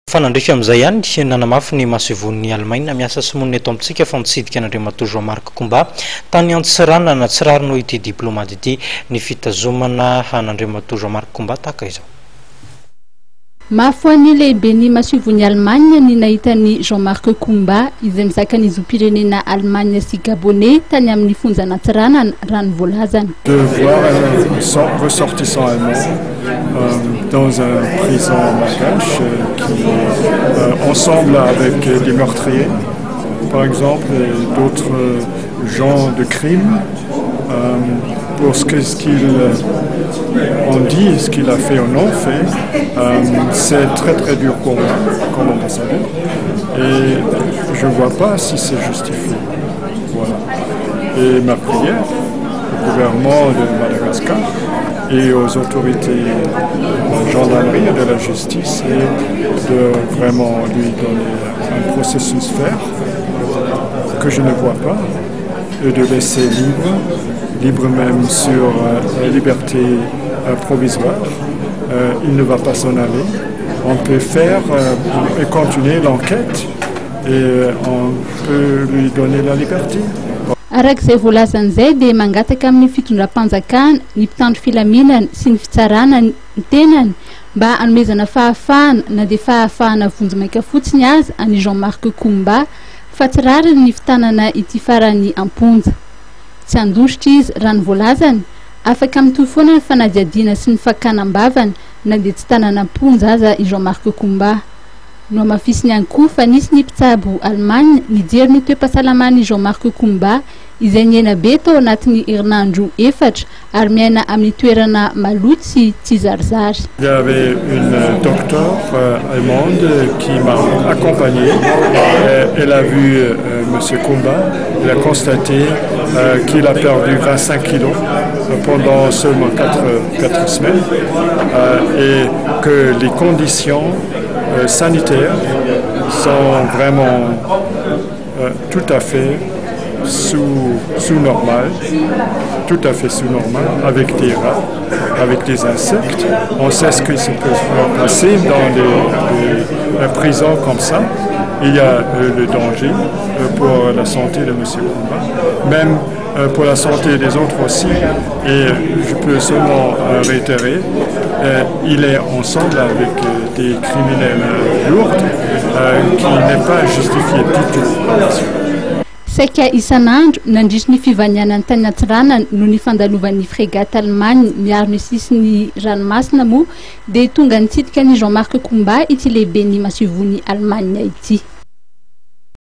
Fanandrika amin'izay ihany nanamafy ny masivon'ny Allemagne miasa simonina eto amintsika fa mitsidika an'Andriamatoa Jean-Marc Combat tany Antsirana na tsirarino ity diplomate ity ny fitazomana an'Andriamatoa Jean-Marc Combat tahaka izao. Mafoany lehibe ny masivon'ny Allemagne ny nahitany Jean-Marc Combat izay mizaka ny zo-pirenena Allemagne sy Gabonais tany amin'ny fonjana Antsirana rano voalazana. De voir un ressortissant allemand dans un prison malgache qui ensemble avec des meurtriers, par exemple, et d'autres gens de crimes, pour ce qu'ils ont dit, ce qu'il a fait ou non fait, c'est très très dur pour moi comme ambassadeur et je ne vois pas si c'est justifié. Voilà. Et ma prière au gouvernement de Madagascar et aux autorités de gendarmerie et de la justice est de vraiment lui donner un processus ferme que je ne vois pas et de laisser libre même sur la liberté provisoire. Il ne va pas s'en aller. On peut faire et continuer l'enquête et on peut lui donner la liberté. Arak'izay voalazan'izay dia mangataka amin'ny fitondram-panjakana ny mpitandro filaminana sy ny fitsarana ny tenany mba hanomezana fahafahana na dia fahafahana vonjy-maika fotsiny azy any Jean-Marc Combat fa tsy rariny ny fitanana ity farany amponja. Tsy andositra izy rano voalazany afaka mitohy foana ny fanadiadiana sy ny fakanam-bavany na dia tsy tanana amponja aza i Jean-Marc Combat. No amafisiny ihany koa fa nisy ny mpitsabo Allemagne nijery ny toe-pahasalamany Jean-Marc Combat izay niaina be tao anatin'ny herinandro 4 ary miaina amin'ny toerana maloto sy tsy zarizary. Il y avait une docteure allemande qui m'a accompagné. Elle a vu M. Combat. Elle a constaté qu'il a perdu 25 kilos pendant seulement 4 semaines et que les conditions sanitaires sont vraiment tout à fait sous normal, tout à fait sous normal, avec des rats, avec des insectes. On sait ce qui se peut passer dans des prisons comme ça. Il y a le danger pour la santé de M. Combat, même pour la santé des autres aussi. Et je peux seulement réitérer, il est ensemble avec des criminels lourds qui n'est pas justifié du tout. Saika isanandro nandrisy ny fivanianany tany Antsirana no ny fandalovan'ny frégate Allemagne miaro ny sisiny ranomasina moa dia tonga nitsidika ny Jean-Marc Combat ity lehibe ny masivon'ny Allemagne ity.